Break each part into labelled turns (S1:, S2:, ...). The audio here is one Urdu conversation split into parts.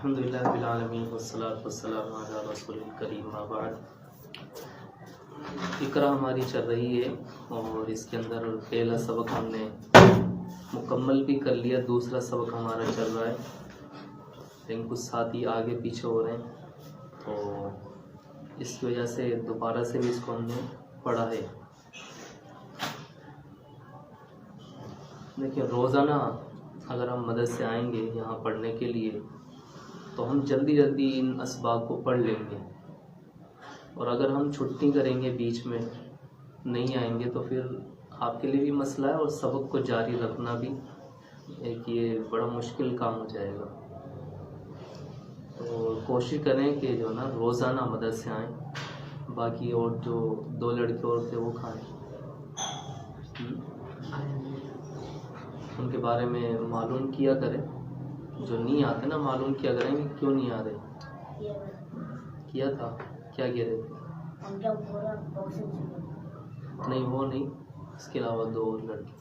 S1: الحمدللہ رب العالمین والصلاة والسلام علی رسول الکریم اما بعد۔ اقرا ہماری چل رہی ہے اور اس کے اندر پہلا سبق ہم نے مکمل بھی کر لیا، دوسرا سبق ہمارا چل رہا ہے، لیکن کچھ ساتھی آگے پیچھے ہو رہے ہیں تو اس کی وجہ سے دوبارہ سے بھی اس کو ہم نے پڑھا ہے۔ دیکھیں، روزانہ اگر ہم مدد سے آئیں گے یہاں پڑھنے کے لیے تو ہم جلدی ان اسباق کو پڑھ لیں گے، اور اگر ہم چھٹی کریں گے بیچ میں نہیں آئیں گے تو پھر آپ کے لیے بھی مسئلہ ہے اور سبق کو جاری رکھنا بھی ایک یہ بڑا مشکل کام ہو جائے گا۔ تو کوشش کریں کہ جو ہے نا روزانہ مدد سے آئیں، باقی اور جو 2 لڑکے اور تھے وہ کھائیں، ان کے بارے میں معلوم کیا کریں، جو نہیں آتے نا معلوم کیا کریں کہ کیوں نہیں آ رہے۔ کیا تھا، کیا کہہ رہے تھے؟ نہیں وہ نہیں، اس کے علاوہ 2 اور لڑکے۔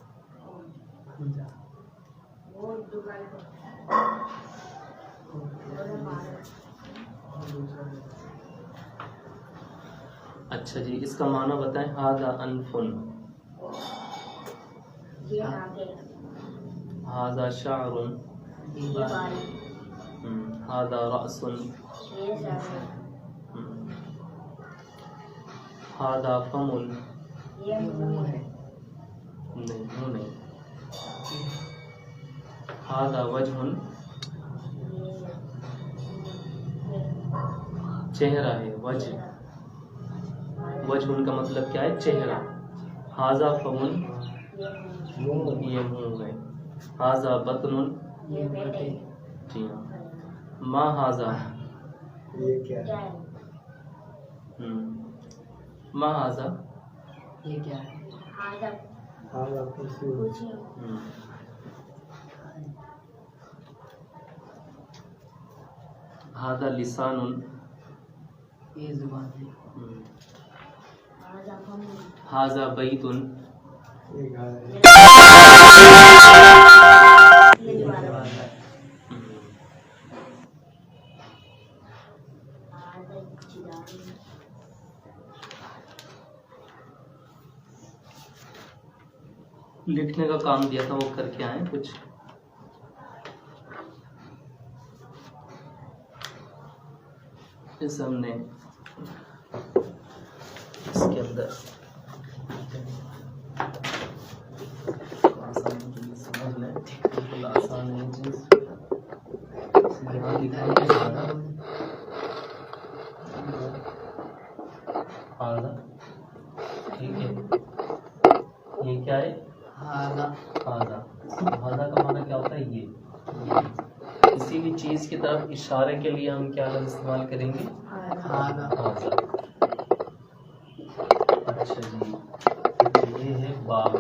S1: اچھا جی، اس کا معنی بتائیں۔ ھذا انف، ھذا شعر، ھذا رأس، ھذا فم، نہیں منہ نہیں، ھذا وجہ، چہرہ ہے، وجہ کا مطلب کیا ہے؟ چہرہ۔ ھذا فم، یہ منہ ہے۔ ھذا بطن، جی ہاں۔ ما ھذا،
S2: یہ کیا ہے؟
S1: ما ھذا،
S2: یہ کیا ہے؟ ھذا کرسی،
S1: ھذا لسان،
S2: یہ زبان ہے۔
S1: ھذا بیت،
S2: یہ گھر ہے۔
S1: لکھنے کا کام دیا تھا وہ کر کے آئیں کچھ؟ اس ہم نے اس کے اندر سمجھ لیں، آسان ہے چیز، یہاں لکھیں گے زیادہ۔ ھذا، ٹھیک ہے، یہ کیا ہے؟ ھذا کا معنی کیا ہوتا ہے؟ یہ کسی بھی چیز کی طرف اشارے کے لیے ہم کیا لفظ استعمال کریں گے؟ ھذا۔ اچھا جی، یہ ہے باب۔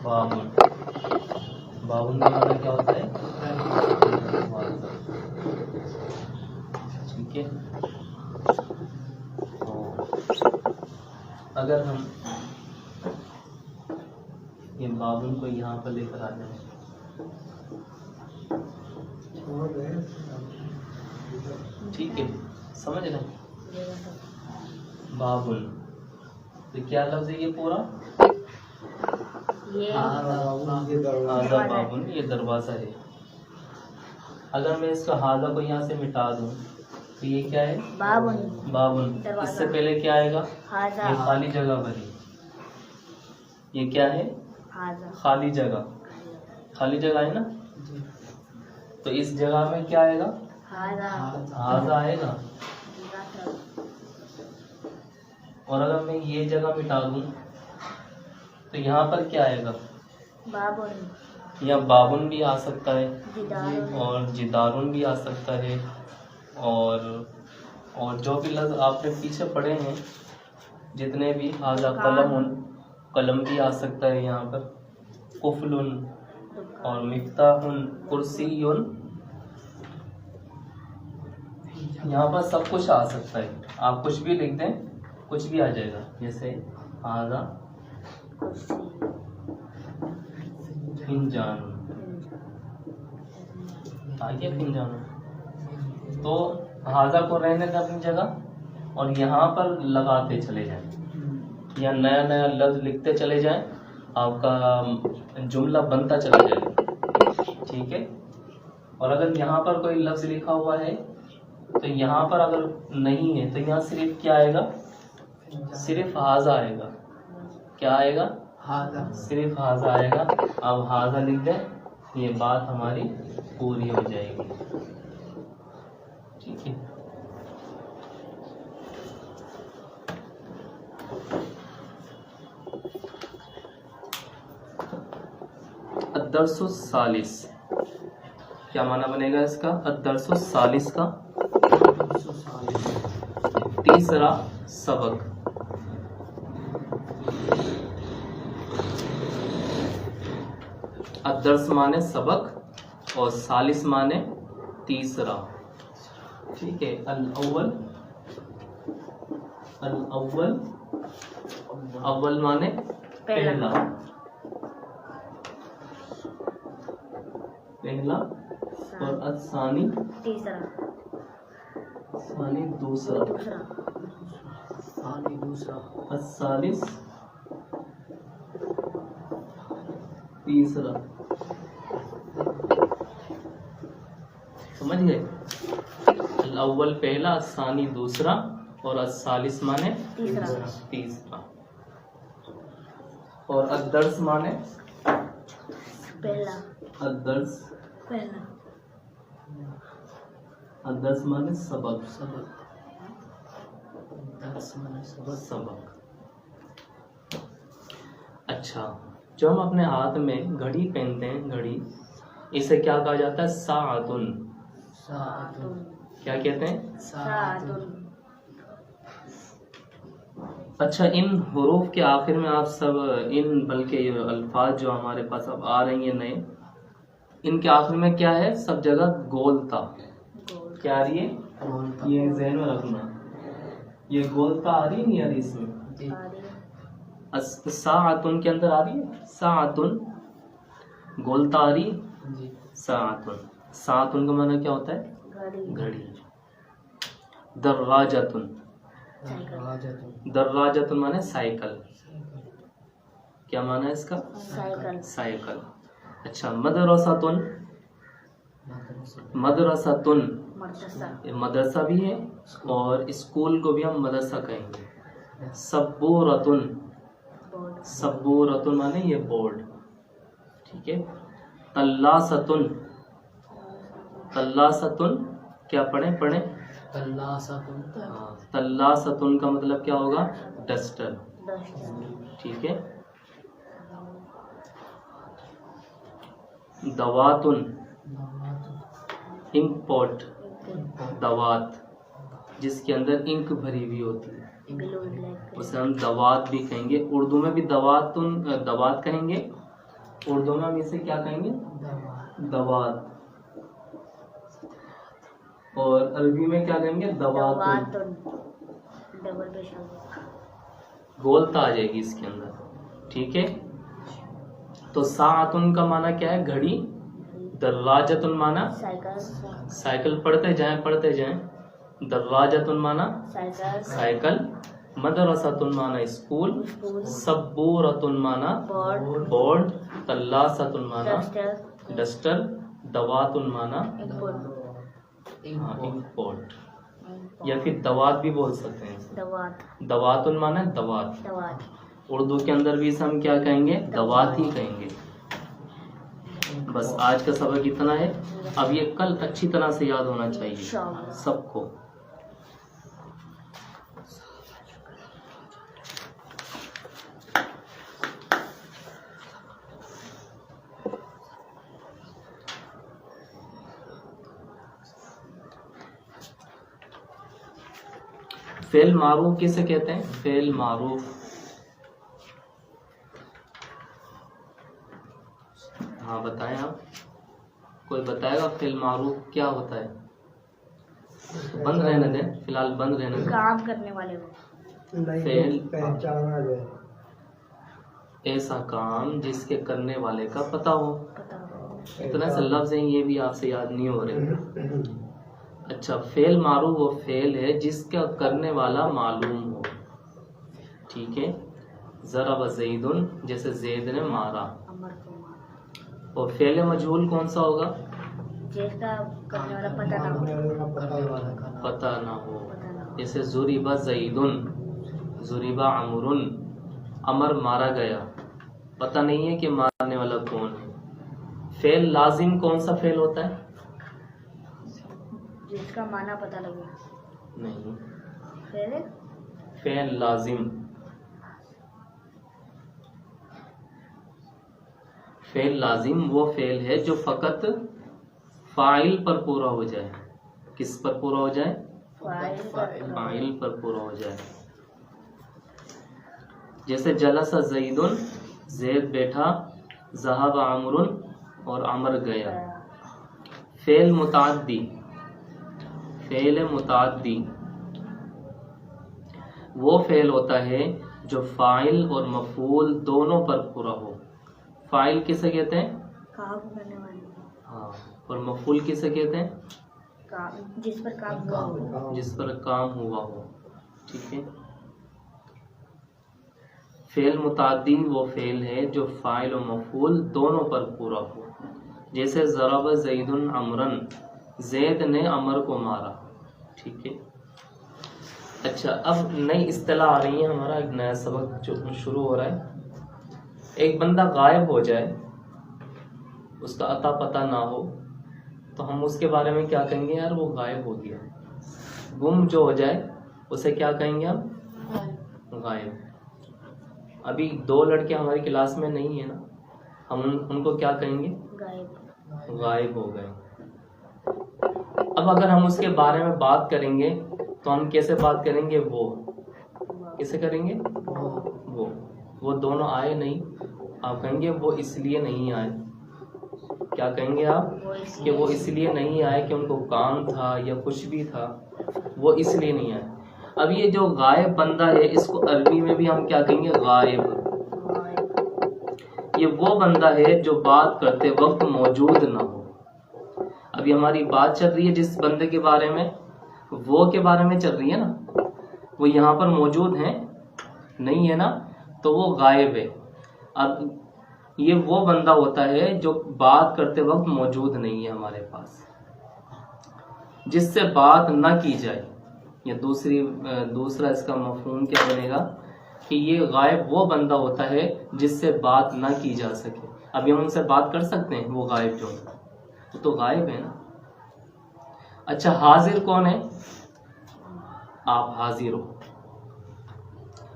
S1: باب کا معنی کیا ہوتا ہے؟ ٹھیک ہے، تو اگر ہم یہ بابن کو یہاں پر لے کر آ جائیں، ٹھیک ہے، سمجھ رہے ہیں؟ بابن تو کیا لفظ ہے یہ پورا؟ ھذا بابن، یہ دروازہ ہے۔ اگر میں اس کا ھذا کو یہاں سے مٹا دوں تو یہ کیا ہے؟ بابن۔ اس سے پہلے کیا آئے گا؟ یہ خالی جگہ بنی، یہ کیا ہے؟ خالی جگہ ہے نا؟ تو اس جگہ میں کیا آئے گا؟ ھذا آئے گا۔ اور اگر میں یہ جگہ مٹا دوں تو یہاں پر کیا آئے گا؟ یا بابن بھی آ سکتا ہے، اور جدارن بھی آ سکتا ہے، اور جو بھی لفظ آپ نے پیچھے پڑھے ہیں جتنے بھی، ھذا قلم، قلم بھی آ سکتا ہے یہاں پر، قفل اور مفتاح، کرسی، یہاں پر سب کچھ آ سکتا ہے۔ آپ کچھ بھی لکھ دیں کچھ بھی آ جائے گا، جیسے ھذا فنجان، آگے کن جانا. تو حاضہ کو رہنے دیں اپنی جگہ اور یہاں پر لگاتے چلے جائیں یا نیا نیا لفظ لکھتے چلے جائیں, آپ کا جملہ بنتا چلا جائے. ٹھیک ہے. اور اگر یہاں پر کوئی لفظ لکھا ہوا ہے تو یہاں پر اگر نہیں ہے تو یہاں صرف کیا آئے گا, صرف حاضہ آئے گا. کیا آئے گا؟ صرف حاضہ آئے گا. اب حاضہ لکھ دیں, یہ بات ہماری پوری ہو جائے گی. ٹھیک ہے. الدرس الثالث, کیا معنی بنے گا اس کا؟ الدرس الثالث کا تیسرا سبق. الدرس مانے سبق اور ثالث مانے تیسرا. ٹھیک ہے. الاول, الاول, اول مانے پہلا, پہلا, اور الثانی
S3: تیسرا,
S1: ثانی دوسرا,
S2: ثانی دوسرا,
S1: الثالث تیسرا. سمجھ گئے؟ الاول پہلا, الثانی دوسرا اور الثالث مانے تیسرا. اور الدرس مانے
S3: پہلا,
S1: الدرس,
S3: پہلا,
S1: الدرس مانے سبق,
S2: درس مانے سبق.
S1: سبق. اچھا, جو ہم اپنے ہاتھ میں گھڑی پہنتے ہیں, گھڑی, اسے کیا کہا جاتا ہے؟ ساعتن.
S2: ساعتن.
S1: کیا کہتے ہیں؟
S3: ساعتن.
S1: اچھا, ان حروف کے آخر میں آپ سب ان, بلکہ یہ الفاظ جو ہمارے پاس اب آ رہی ہیں نئے, ان کے آخر میں کیا ہے؟ سب جگہ گولتا. کیا آ رہی ہے؟ یہ ذہن میں رکھنا, یہ گولتا آ رہی ہے نہیں آ رہی اس میں؟ ساعتن کے اندر آ رہی ہے, ساعتن گولتا آ رہی ہے. ساعتن, ساعتن کا معنی کیا ہوتا ہے؟ گھڑی. دراجتن, دراجتن معنی سائیکل. کیا معنی ہے اس کا؟ سائیکل. اچھا, مدرستن, مدرستن مدرسہ بھی ہے اور اسکول کو بھی ہم مدرسہ کہیں گے. سبورتن, سبورتن معنی یہ بورڈ. ٹھیک ہے. تلاستن, تلاستن کیا پڑھیں؟ پڑھیں
S2: تلاستن.
S1: تلاستن کا مطلب کیا ہوگا؟ ڈسٹر. ٹھیک ہے. دواتن, انک پوٹ, دوات جس کے اندر انک بھری ہوئی ہوتی ہے اسے ہم دوات بھی کہیں گے. اردو میں بھی دواتن, دوات کہیں گے. اردو میں ہم اسے کیا کہیں گے؟ دوات. اور عربی میں کیا کہیں گے؟ دواتن. گولتا آ جائے گی اس کے اندر. ٹھیک ہے. تو ساعتن کا معنی کیا ہے؟ گھڑی. دراجتن معنی سائیکل. پڑھتے جائیں پڑھتے جائیں. دراجتن معنی سائیکل. مدرستن معنی اسکول. سبورتن معنی بورڈ. تلاستن معنی ڈسٹر. دواتن معنی انک پوٹ, یا پھر دوات بھی بول سکتے ہیں. دواتن معنی دوات. اردو کے اندر بھی اسے ہم کیا کہیں گے؟ دوات ہی کہیں گے. بس آج کا سبق اتنا ہے. اب یہ کل اچھی طرح سے یاد ہونا چاہیے سب کو. فعل معروف کسے کہتے ہیں؟ فعل معروف, ہاں بتائیں آپ, کوئی بتائے گا فعل معروف کیا ہوتا ہے؟ بند رہنے دیں فی الحال, بند رہنے دیں.
S3: کام کرنے والے
S1: فعل
S2: پہچانا
S1: ایسا کام جس کے کرنے والے کا پتہ ہو. اتنا سے لفظ ہیں یہ بھی آپ سے یاد نہیں ہو رہے. اچھا فعل معروف وہ فعل ہے جس کا کرنے والا معلوم ہو. ٹھیک ہے. ضرب زید جیسے زید نے مارا.
S3: امر کو مارا.
S1: اور فعل مجہول کون سا ہوگا؟
S3: جس کا کرنے والا پتہ نہ ہو.
S2: کرنے والا کا نام.
S1: پتہ نہ ہو.
S3: پتہ نہ ہو.
S1: جیسے ضرب زید ضرب عمر امر مارا گیا. پتہ نہیں ہے کہ مارنے والا کون ہے. فعل لازم کون سا فعل ہوتا ہے؟
S3: جس کا معنی پتہ لگے.
S1: نہیں.
S3: پھر
S1: فعل لازم. فعل لازم وہ فعل ہے جو فقط فاعل پر پورا ہو جائے. کس پر پورا ہو جائے؟ فاعل پر پورا ہو جائے. جیسے جلس زید زید بیٹھا، ذهب عمر اور عمر گیا. فعل متعدی. فعل متعدی وہ فعل ہوتا ہے جو فاعل اور مفعول دونوں پر پورا ہو. فاعل کسے کہتے ہیں؟
S3: کام کرنے والے.
S1: ہاں. اور مفعول کسے کہتے ہیں؟
S3: جس پر کام ہوا ہو.
S1: جس پر کام ہوا ہو. ٹھیک ہے. فعل متعدی وہ فعل ہے جو فاعل و مفعول دونوں پر پورا ہو. جیسے ضرب زید عمرا زید نے عمر کو مارا. ٹھیک ہے. اچھا اب نئی اصطلاح آ رہی ہے. ہمارا ایک نیا سبق جو شروع ہو رہا ہے. ایک بندہ غائب ہو جائے، اس کا عطا پتہ نہ ہو، تو ہم اس کے بارے میں کیا کہیں گے؟ یار وہ غائب ہو گیا. گم جو ہو جائے اسے کیا کہیں گے ہم؟ غائب. ابھی 2 لڑکے ہماری کلاس میں نہیں ہیں نا، ہم ان کو کیا کہیں گے؟ غائب ہو گئے. اب اگر ہم اس کے بارے میں بات کریں گے تو ہم کیسے بات کریں گے؟ وہ کیسے کریں گے؟ وہ دونوں آئے نہیں. آپ کہیں گے وہ اس لیے نہیں آئے. کیا کہیں گے آپ؟ کہ وہ اس لیے نہیں آئے کہ ان کو کام تھا یا کچھ بھی تھا، وہ اس لیے نہیں آئے. اب یہ جو غائب بندہ ہے اس کو عربی میں بھی ہم کیا کہیں گے؟ غائب. یہ وہ بندہ ہے جو بات کرتے وقت موجود نہ ہو. ابھی ہماری بات چل رہی ہے جس بندے کے بارے میں، وہ کے بارے میں چل رہی ہے نا. وہ یہاں پر موجود ہیں نہیں ہے نا، تو وہ غائب ہے. اب یہ وہ بندہ ہوتا ہے جو بات کرتے وقت موجود نہیں ہے ہمارے پاس، جس سے بات نہ کی جائے. یا دوسرا اس کا مفہوم کیا بنے گا کہ یہ غائب وہ بندہ ہوتا ہے جس سے بات نہ کی جا سکے. ابھی ہم ان سے بات کر سکتے ہیں؟ وہ غائب جو وہ تو غائب ہے نا. اچھا حاضر کون ہے؟ آپ حاضر ہو.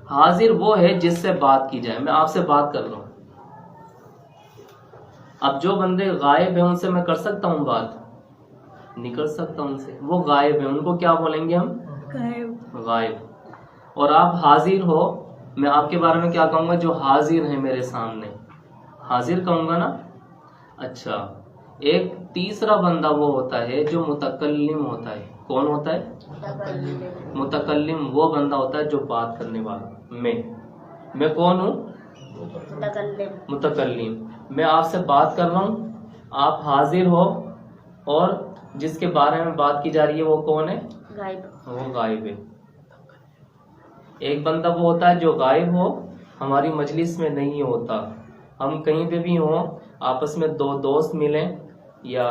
S1: حاضر وہ ہے جس سے بات کی جائے. میں آپ سے بات کر رہا ہوں، اب جو بندے غائب ہیں ان سے میں کر سکتا ہوں بات؟ نہیں کر سکتا ان سے. وہ غائب ہیں، ان کو کیا بولیں گے ہم؟ غائب. اور آپ حاضر ہو، میں آپ کے بارے میں کیا کہوں گا؟ جو حاضر ہیں میرے سامنے، حاضر کہوں گا نا. اچھا ایک تیسرا بندہ وہ ہوتا ہے جو متکلم ہوتا ہے. کون ہوتا ہے؟ متکلم وہ بندہ ہوتا ہے جو بات کرنے والا. میں کون ہوں؟ متکلم. میں آپ سے بات کر رہا ہوں، آپ حاضر ہو، اور جس کے بارے میں بات کی جا رہی ہے وہ کون ہے؟ وہ غائب ہے. ایک بندہ وہ ہوتا ہے جو غائب ہو، ہماری مجلس میں نہیں ہوتا. ہم کہیں پہ بھی ہوں، آپس میں 2 دوست ملیں یا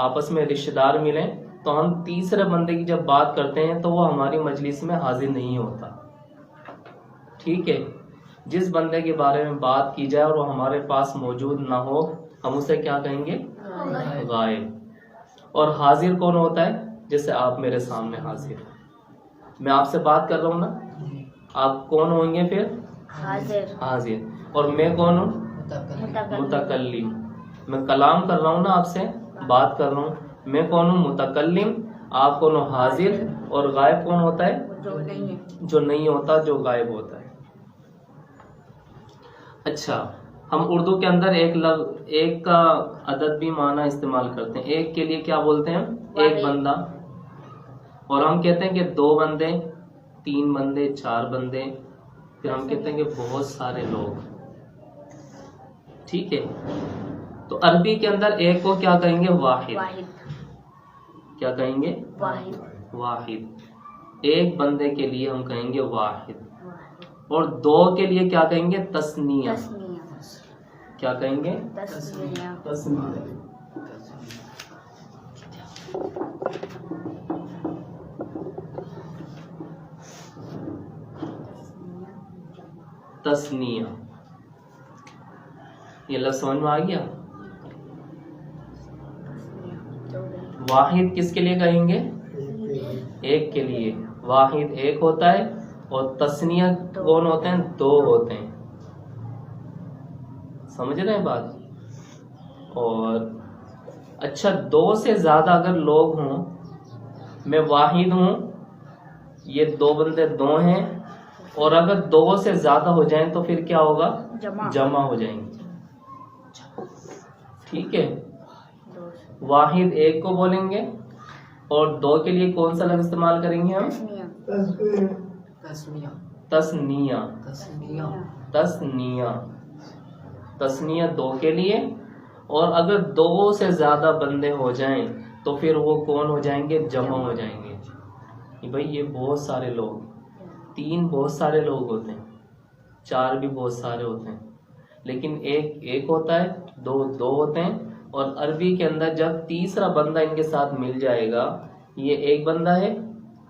S1: آپس میں رشتہ دار ملیں، تو ہم تیسرے بندے کی جب بات کرتے ہیں تو وہ ہماری مجلس میں حاضر نہیں ہوتا. ٹھیک ہے. جس بندے کے بارے میں بات کی جائے اور وہ ہمارے پاس موجود نہ ہو، ہم اسے کیا کہیں گے؟ غائب. اور حاضر کون ہوتا ہے؟ جیسے آپ میرے سامنے حاضر ہیں، میں آپ سے بات کر رہا ہوں نا. آپ کون ہوں گے پھر؟ حاضر. اور میں کون ہوں؟ متکلم. میں کلام کر رہا ہوں نا، آپ سے بات کر رہا ہوں. میں کون ہوں؟ متکلم. آپ کون ہو؟ حاضر. اور غائب کون ہوتا ہے؟ جو نہیں ہوتا، جو غائب ہوتا ہے. اچھا ہم اردو کے اندر ایک کا عدد بھی معنی استعمال کرتے ہیں. ایک کے لیے کیا بولتے ہیں؟ ایک بندہ. اور ہم کہتے ہیں کہ 2 بندے، 3 بندے، 4 بندے. پھر ہم کہتے ہیں کہ بہت سارے لوگ. ٹھیک ہے. تو عربی کے اندر ایک کو کیا کہیں گے؟ واحد.
S3: واحد.
S1: کیا کہیں گے؟
S3: واحد.
S1: واحد. ایک بندے کے لیے ہم کہیں گے واحد.
S3: واحد.
S1: اور دو کے لیے کیا کہیں گے؟ تسنیہ.
S3: تسنیہ.
S1: کیا کہیں گے؟
S3: تسنیہ.
S1: تسنیہ. تسنیہ. یہ لفظ سمجھ میں آ گیا؟ واحد کس کے لیے کہیں گے؟ ایک کے لیے. واحد ایک ہوتا ہے اور تسنیہ کون ہوتے ہیں؟ دو ہوتے ہیں. سمجھ رہے ہیں بات؟ اور اچھا دو سے زیادہ اگر لوگ ہوں، میں واحد ہوں، یہ دو بندے دو ہیں، اور اگر دو سے زیادہ ہو جائیں تو پھر کیا ہوگا؟ جمع ہو جائیں گے. ٹھیک ہے. واحد ایک کو بولیں گے اور دو کے لیے کون سا لفظ استعمال کریں گے ہم؟
S2: تسنیہ.
S1: تسنیہ.
S2: تسنیہ.
S1: تسنیہ. تسنیہ دو کے لیے، اور اگر دو سے زیادہ بندے ہو جائیں تو پھر وہ کون ہو جائیں گے؟ جمع ہو جائیں گے. بھائی یہ بہت سارے لوگ، تین بہت سارے لوگ ہوتے ہیں، چار بھی بہت سارے ہوتے ہیں، لیکن ایک ایک ہوتا ہے، دو دو ہوتے ہیں. اور عربی کے اندر جب تیسرا بندہ ان کے ساتھ مل جائے گا، یہ ایک بندہ ہے،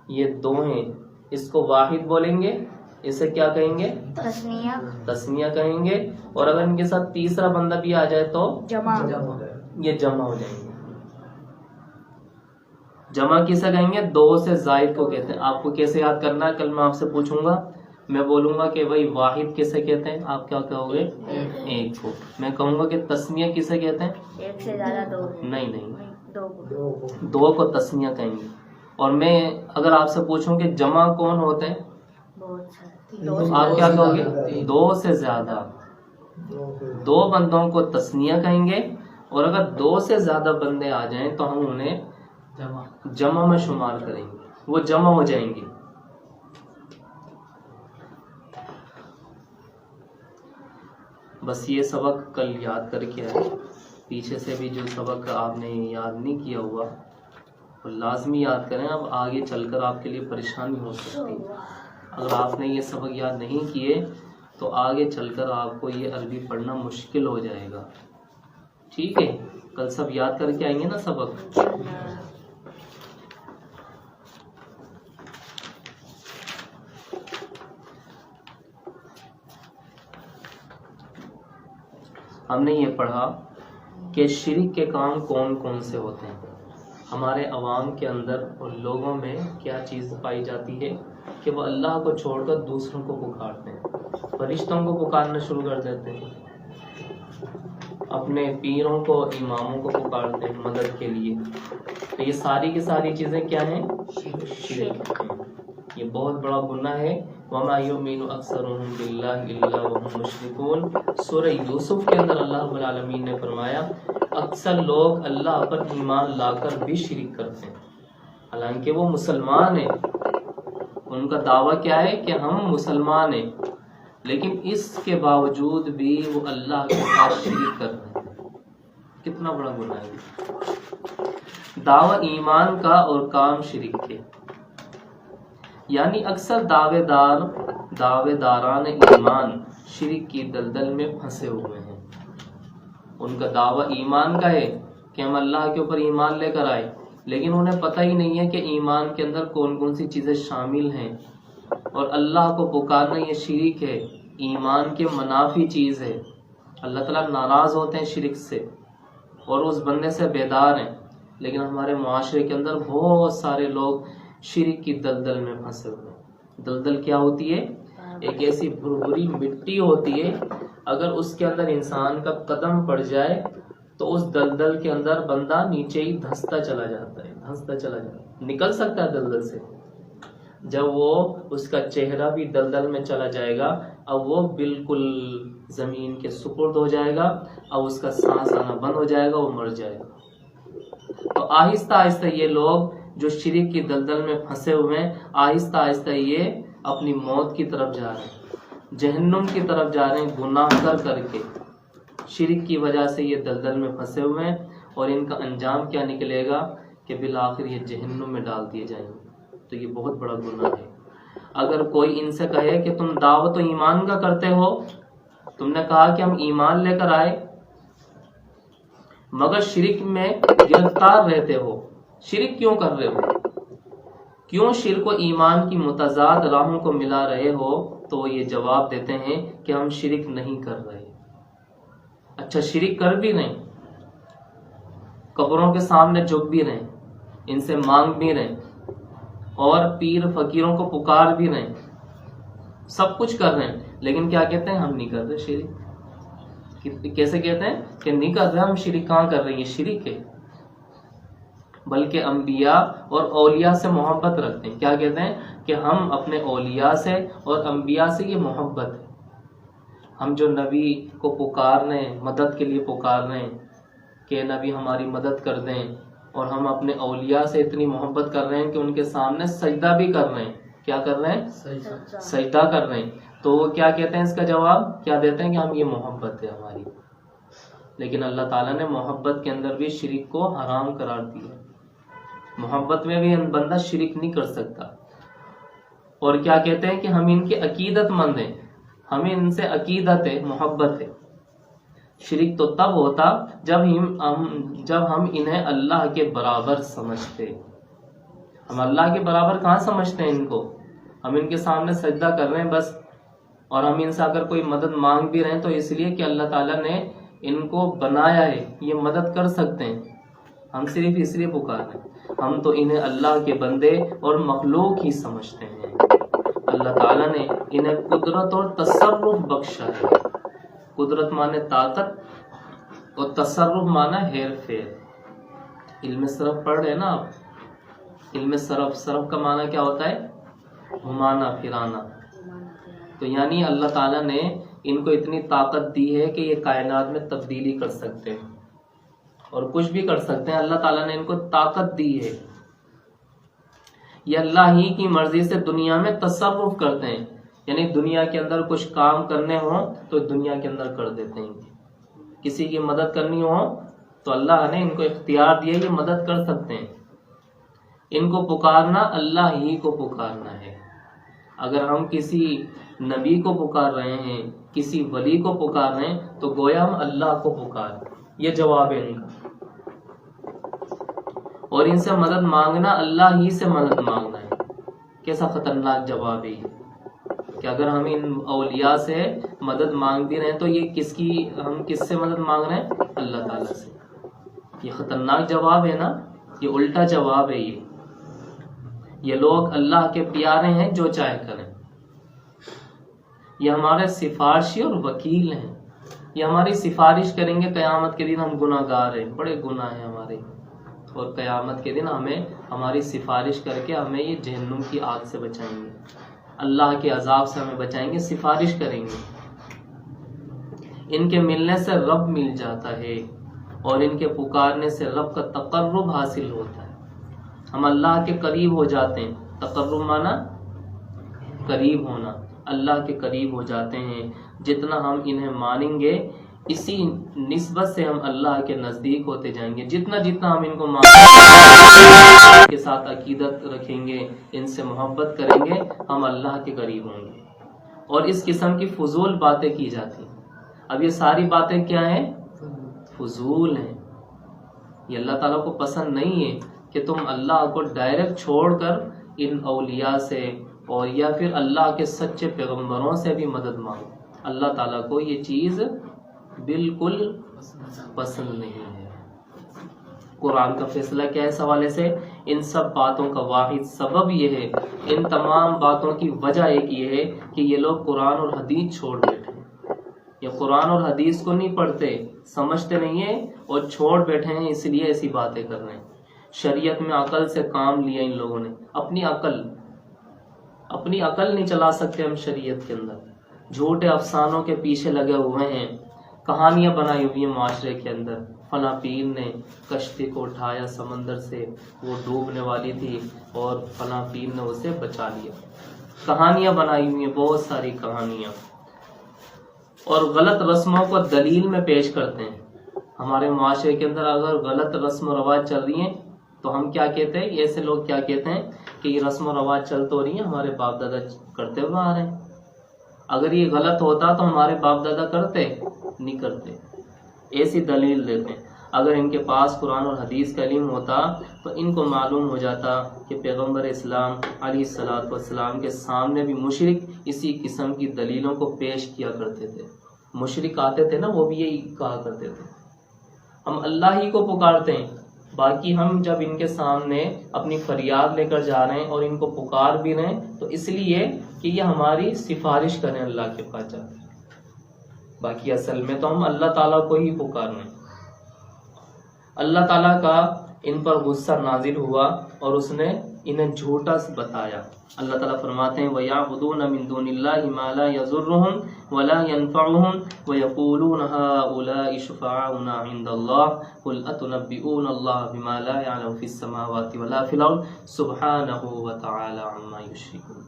S1: یہ دو ہیں، اس کو واحد بولیں گے. اسے کیا کہیں گے؟
S3: تسنیہ.
S1: تسنیہ کہیں گے. اور اگر ان کے ساتھ تیسرا بندہ بھی آ جائے تو
S3: جمع.
S1: یہ جمع ہو جائیں گے. جمع کسے کہیں گے؟ دو سے زائد کو کہتے ہیں. آپ کو کیسے یاد کرنا ہے؟ کل میں آپ سے پوچھوں گا، میں بولوں گا کہ بھائی واحد کسے کہتے ہیں، آپ کیا کہو گے؟ ایک کو. میں کہوں گا کہ تسنیہ کسے کہتے ہیں؟
S3: ایک سے زیادہ دو.
S1: نہیں،
S3: دو کو.
S1: دو کو تسنیہ کہیں گے. اور میں اگر آپ سے پوچھوں کہ جمع کون ہوتے ہیں،
S3: بہت سارے.
S1: آپ کیا کہو گے؟ دو سے زیادہ. دو بندوں کو تسنیہ کہیں گے، اور اگر دو سے زیادہ بندے آ جائیں تو ہم انہیں جمع میں شمار کریں گے، وہ جمع ہو جائیں گے. بس یہ سبق کل یاد کر کے آئے. پیچھے سے بھی جو سبق آپ نے یاد نہیں کیا ہوا وہ لازمی یاد کریں. اب آگے چل کر آپ کے لیے پریشانی ہو سکتی ہے. اگر آپ نے یہ سبق یاد نہیں کیے تو آگے چل کر آپ کو یہ عربی پڑھنا مشکل ہو جائے گا. ٹھیک ہے، کل سب یاد کر کے آئیں گے نا سبق. ہم نے یہ پڑھا کہ شرک کے کام کون کون سے ہوتے ہیں. ہمارے عوام کے اندر اور لوگوں میں کیا چیز پائی جاتی ہے کہ وہ اللہ کو چھوڑ کر دوسروں کو پکارتے ہیں. فرشتوں کو پکارنا شروع کر دیتے ہیں، اپنے پیروں کو، اماموں کو پکارتے ہیں مدد کے لیے. تو یہ ساری کی ساری چیزیں کیا ہیں؟ شرک. یہ بہت بڑا گناہ ہے. وَمَا يُؤْمِنُ أَكْثَرُهُمْ بِاللَّهِ إِلَّا وَهُمْ مُشْرِكُونَ. سورہ یوسف کے اندر اللہ رب العالمین نے فرمایا اکثر لوگ اللہ پر ایمان لا کر بھی شرک کرتے ہیں، حالانکہ وہ مسلمان ہیں. ان کا دعویٰ کیا ہے کہ ہم مسلمان ہیں، لیکن اس کے باوجود بھی وہ اللہ کے ساتھ شرک کر رہے ہیں. کتنا بڑا گناہ ہے. دعویٰ ایمان کا اور کام شرک کے. یعنی اکثر دعوے داران ایمان شرک کی دلدل میں پھنسے ہوئے ہیں. ان کا دعویٰ ایمان کا ہے کہ ہم اللہ کے اوپر ایمان لے کر آئے، لیکن انہیں پتہ ہی نہیں ہے کہ ایمان کے اندر کون کون سی چیزیں شامل ہیں. اور اللہ کو پکارنا یہ شرک ہے، ایمان کے منافی چیز ہے. اللہ تعالیٰ ناراض ہوتے ہیں شرک سے اور اس بندے سے بیدار ہیں. لیکن ہمارے معاشرے کے اندر بہت سارے لوگ شرک کی دلدل میں پھنسے ہوئے ہیں. دلدل کیا ہوتی ہے؟ ایک ایسی بھربھری مٹی ہوتی ہے، اگر اس کے اندر انسان کا قدم پڑ جائے تو اس دلدل کے اندر بندہ نیچے ہی دھنستا چلا جاتا ہے. نکل سکتا ہے دلدل سے. جب وہ اس کا چہرہ بھی دلدل میں چلا جائے گا، اب وہ بالکل زمین کے سپرد ہو جائے گا، اب اس کا سانس آنا بند ہو جائے گا، وہ مر جائے گا. تو آہستہ آہستہ یہ لوگ جو شرک کی دلدل میں پھنسے ہوئے ہیں، آہستہ آہستہ یہ اپنی موت کی طرف جا رہے ہیں، جہنم کی طرف جا رہے ہیں، گناہ کر کر کے. شرک کی وجہ سے یہ دلدل میں پھنسے ہوئے ہیں، اور ان کا انجام کیا نکلے گا کہ بالآخر یہ جہنم میں ڈال دیے جائیں گے۔ تو یہ بہت بڑا گناہ ہے۔ اگر کوئی ان سے کہے کہ تم دعوت و ایمان کا کرتے ہو، تم نے کہا کہ ہم ایمان لے کر آئے، مگر شرک میں گرفتار رہتے ہو، شرک کیوں کر رہے ہو، کیوں شرک و ایمان کی متضاد راہوں کو ملا رہے ہو، تو وہ یہ جواب دیتے ہیں کہ ہم شرک نہیں کر رہے۔ اچھا، شرک کر بھی رہے، قبروں کے سامنے جھک بھی رہے، ان سے مانگ بھی رہے، اور پیر فقیروں کو پکار بھی رہے، سب کچھ کر رہے ہیں، لیکن کیا کہتے ہیں؟ ہم نہیں کر رہے شرک۔ کیسے کہتے ہیں کہ نہیں کر رہے؟ ہم شرک کہاں کر رہے ہیں؟ یہ شرک ہے۔ بلکہ انبیاء اور اولیاء سے محبت رکھتے ہیں۔ کیا کہتے ہیں؟ کہ ہم اپنے اولیاء سے اور انبیاء سے یہ محبت ہے۔ ہم جو نبی کو پکار رہے ہیں، مدد کے لیے پکار رہے ہیں کہ نبی ہماری مدد کر دیں، اور ہم اپنے اولیاء سے اتنی محبت کر رہے ہیں کہ ان کے سامنے سجدہ بھی کر رہے ہیں۔ کیا کر رہے ہیں؟ سجدہ کر رہے ہیں۔ تو وہ کیا کہتے ہیں؟ اس کا جواب کیا دیتے ہیں؟ کہ ہم یہ محبت ہے ہماری۔ لیکن اللہ تعالیٰ نے محبت کے اندر بھی شرک کو حرام قرار دیا۔ محبت میں بھی بندہ شرک نہیں کر سکتا۔ اور کیا کہتے ہیں؟ کہ ہم ان کے عقیدت مند ہیں، ہمیں ان سے عقیدت ہے، محبت ہے۔ شرک تو تب ہوتا جب ہم انہیں اللہ کے برابر سمجھتے۔ ہم اللہ کے برابر کہاں سمجھتے ہیں ان کو؟ ہم ان کے سامنے سجدہ کر رہے ہیں بس، اور ہم ان سے اگر کوئی مدد مانگ بھی رہے ہیں تو اس لیے کہ اللہ تعالیٰ نے ان کو بنایا ہے، یہ مدد کر سکتے ہیں، ہم صرف اس لیے پکار رہے ہیں۔ ہم تو انہیں اللہ کے بندے اور مخلوق ہی سمجھتے ہیں۔ اللہ تعالیٰ نے انہیں قدرت اور تصرف بخشا ہے۔ قدرت مانے طاقت، اور تصرف مانا ہیر پھیر۔ علم صرف پڑھ رہے نا آپ، علم صرف کا معنی کیا ہوتا ہے؟ گھمانا پھرانا۔ تو یعنی اللہ تعالیٰ نے ان کو اتنی طاقت دی ہے کہ یہ کائنات میں تبدیلی کر سکتے ہیں اور کچھ بھی کر سکتے ہیں۔ اللہ تعالیٰ نے ان کو طاقت دی ہے۔ یہ اللہ ہی کی مرضی سے دنیا میں تصرف کرتے ہیں، یعنی دنیا کے اندر کچھ کام کرنے ہوں تو دنیا کے اندر کر دیتے ہیں۔ کسی کی مدد کرنی ہو تو اللہ نے ان کو اختیار دیا، یہ مدد کر سکتے ہیں۔ ان کو پکارنا اللہ ہی کو پکارنا ہے۔ اگر ہم کسی نبی کو پکار رہے ہیں، کسی ولی کو پکار رہے ہیں، تو گویا ہم اللہ کو پکار رہے ہیں۔ یہ جواب ہے ان کا۔ اور ان سے مدد مانگنا اللہ ہی سے مدد مانگنا ہے۔ کیسا خطرناک جواب ہے کہ اگر ہم ان اولیاء سے مدد مانگ بھی رہے ہیں تو یہ ہم کس سے مدد مانگ رہے ہیں؟ اللہ تعالیٰ سے۔ یہ خطرناک جواب ہے نا، یہ الٹا جواب ہے۔ یہ لوگ اللہ کے پیارے ہیں، جو چاہے کریں۔ یہ ہمارے سفارشی اور وکیل ہیں، یہ ہماری سفارش کریں گے قیامت کے دن۔ ہم گناہ گار ہیں، بڑے گناہ ہیں ہمارے، اور قیامت کے دن ہمیں ہماری سفارش کر کے ہمیں یہ جہنم کی آگ سے بچائیں گے، اللہ کے عذاب سے ہمیں بچائیں گے، سفارش کریں گے۔ ان کے ملنے سے رب مل جاتا ہے، اور ان کے پکارنے سے رب کا تقرب حاصل ہوتا ہے۔ ہم اللہ کے قریب ہو جاتے ہیں۔ تقرب مانا قریب ہونا، اللہ کے قریب ہو جاتے ہیں۔ جتنا ہم انہیں مانیں گے، اسی نسبت سے ہم اللہ کے نزدیک ہوتے جائیں گے۔ جتنا ہم ان کو مانیں کے ساتھ عقیدت رکھیں گے، ان سے محبت کریں گے، ہم اللہ کے قریب ہوں گے۔ اور اس قسم کی فضول باتیں کی جاتی ہیں۔ اب یہ ساری باتیں کیا ہیں؟ فضول ہیں۔ یہ اللہ تعالیٰ کو پسند نہیں ہے کہ تم اللہ کو ڈائریکٹ چھوڑ کر ان اولیاء سے اور یا پھر اللہ کے سچے پیغمبروں سے بھی مدد مانگو۔ اللہ تعالیٰ کو یہ چیز بالکل پسند نہیں ہے۔ قرآن کا فیصلہ کیا ہے اس حوالے سے؟ ان سب باتوں کا واحد سبب یہ ہے، ان تمام باتوں کی وجہ ایک یہ ہے کہ یہ لوگ قرآن اور حدیث چھوڑ بیٹھے ہیں۔ یہ قرآن اور حدیث کو نہیں پڑھتے، سمجھتے نہیں ہیں، اور چھوڑ بیٹھے ہیں، اس لیے ایسی باتیں کر رہے ہیں۔ شریعت میں عقل سے کام لیا ان لوگوں نے، اپنی عقل نہیں چلا سکتے ہم شریعت کے اندر۔ جھوٹے افسانوں کے پیچھے لگے ہوئے ہیں، کہانیاں بنائی ہوئی ہیں معاشرے کے اندر۔ فلاں پیر نے کشتی کو اٹھایا سمندر سے، وہ ڈوبنے والی تھی اور فلاں پیر نے اسے بچا لیا۔ کہانیاں بنائی ہوئی ہیں، بہت ساری کہانیاں۔ اور غلط رسموں کو دلیل میں پیش کرتے ہیں. ہمارے معاشرے کے اندر اگر غلط رسم و رواج چل رہی ہیں تو ہم کیا کہتے ہیں, ایسے لوگ کیا کہتے ہیں کہ یہ رسم و رواج چل تو رہی ہیں, ہمارے باپ دادا کرتے ہوئے آ رہے ہیں. اگر یہ غلط ہوتا تو ہمارے باپ دادا کرتے نہیں کرتے, ایسی دلیل دیتے ہیں. اگر ان کے پاس قرآن اور حدیث کا علم ہوتا تو ان کو معلوم ہو جاتا کہ پیغمبر اسلام علیہ الصلوۃ والسلام کے سامنے بھی مشرک اسی قسم کی دلیلوں کو پیش کیا کرتے تھے. مشرک آتے تھے نا, وہ بھی یہی کہا کرتے تھے ہم اللہ ہی کو پکارتے ہیں. باقی ہم جب ان کے سامنے اپنی فریاد لے کر جا رہے ہیں اور ان کو پکار بھی رہے ہیں تو اس لیے کہ یہ ہماری سفارش کریں اللہ کے پاس جاتے ہیں. باقی اصل میں تو ہم اللہ تعالیٰ کو ہی پکار رہے ہیں. اللہ تعالیٰ کا ان پر غصہ نازل ہوا اور اس نے انہیں جھوٹا بتایا. اللہ تعالیٰ فرماتے ہیں وَيَعْبُدُونَ مِن دُونِ اللَّهِ مَا لَا يَضُرُّهُمْ وَلَا يَنفَعُهُمْ وَيَقُولُونَ هَؤُلَاءِ شُفَعَاؤُنَا عِندَ اللَّهِ قُلْ أَتُنَبِّئُونَ اللَّهَ بِمَا لَا يَعْلَمُ فِي السَّمَاوَاتِ وَلَا فِي الْأَرْضِ سُبْحَانَهُ وَتَعَالَى عَمَّا يُشْرِكُونَ.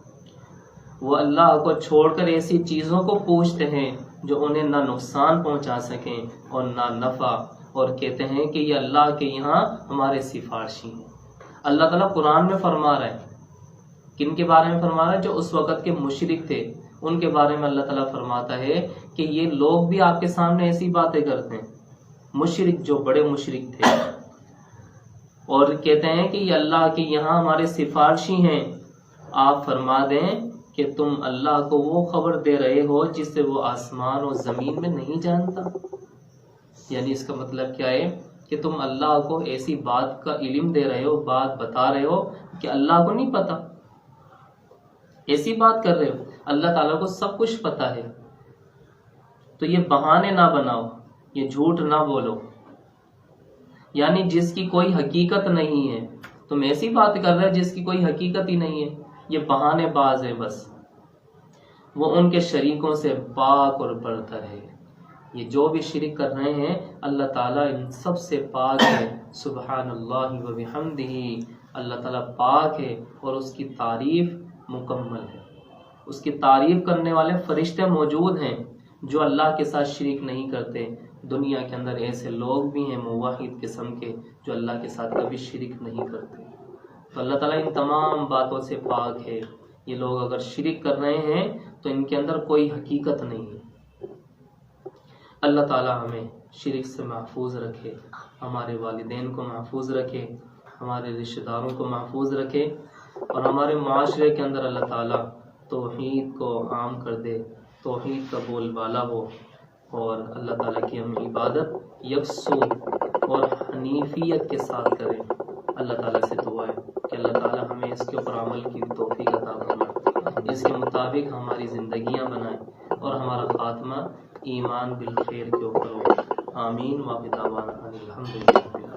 S1: وہ اللہ کو چھوڑ کر ایسی چیزوں کو پوچھتے ہیں جو انہیں نہ نقصان پہنچا سکیں اور نہ نفع, اور کہتے ہیں کہ یہ اللہ کے یہاں ہمارے سفارشی ہیں. اللہ تعالیٰ قرآن میں فرما رہا ہے, کن کے بارے میں فرما رہا ہے؟ جو اس وقت کے مشرک تھے ان کے بارے میں اللہ تعالیٰ فرماتا ہے کہ یہ لوگ بھی آپ کے سامنے ایسی باتیں کرتے ہیں. مشرک جو بڑے مشرک تھے اور کہتے ہیں کہ یہ اللہ کے یہاں ہمارے سفارشی ہیں. آپ فرما دیں کہ تم اللہ کو وہ خبر دے رہے ہو جس سے وہ آسمان اور زمین میں نہیں جانتا. یعنی اس کا مطلب کیا ہے کہ تم اللہ کو ایسی بات کا علم دے رہے ہو, بات بتا رہے ہو کہ اللہ کو نہیں پتا, ایسی بات کر رہے ہو. اللہ تعالیٰ کو سب کچھ پتا ہے. تو یہ بہانے نہ بناؤ, یہ جھوٹ نہ بولو. یعنی جس کی کوئی حقیقت نہیں ہے تم ایسی بات کر رہے جس کی کوئی حقیقت ہی نہیں ہے, یہ بہانے باز ہے بس. وہ ان کے شریکوں سے پاک اور برتر ہے. یہ جو بھی شرک کر رہے ہیں اللہ تعالیٰ ان سب سے پاک ہے. سبحان اللہ و بحمدہ, اللہ تعالیٰ پاک ہے اور اس کی تعریف مکمل ہے. اس کی تعریف کرنے والے فرشتے موجود ہیں جو اللہ کے ساتھ شریک نہیں کرتے. دنیا کے اندر ایسے لوگ بھی ہیں موحد قسم کے جو اللہ کے ساتھ کبھی شریک نہیں کرتے. تو اللہ تعالیٰ ان تمام باتوں سے پاک ہے. یہ لوگ اگر شرک کر رہے ہیں تو ان کے اندر کوئی حقیقت نہیں ہے. اللہ تعالیٰ ہمیں شرک سے محفوظ رکھے, ہمارے والدین کو محفوظ رکھے, ہمارے رشتہ داروں کو محفوظ رکھے, اور ہمارے معاشرے کے اندر اللہ تعالیٰ توحید کو عام کر دے, توحید کا بول بالا ہو, اور اللہ تعالیٰ کی ہم عبادت یکسو اور حنیفیت کے ساتھ کریں. اللہ تعالیٰ سے دعا ہے کہ اللہ تعالیٰ ہمیں اس کے اوپر عمل کی توفیق عطا فرمائے, اس کے مطابق ہماری زندگیاں بنائیں اور ہمارا خاتمہ ایمان بالخیر کے اوپر ہو. آمین. واقع دعوانا الحمدللہ.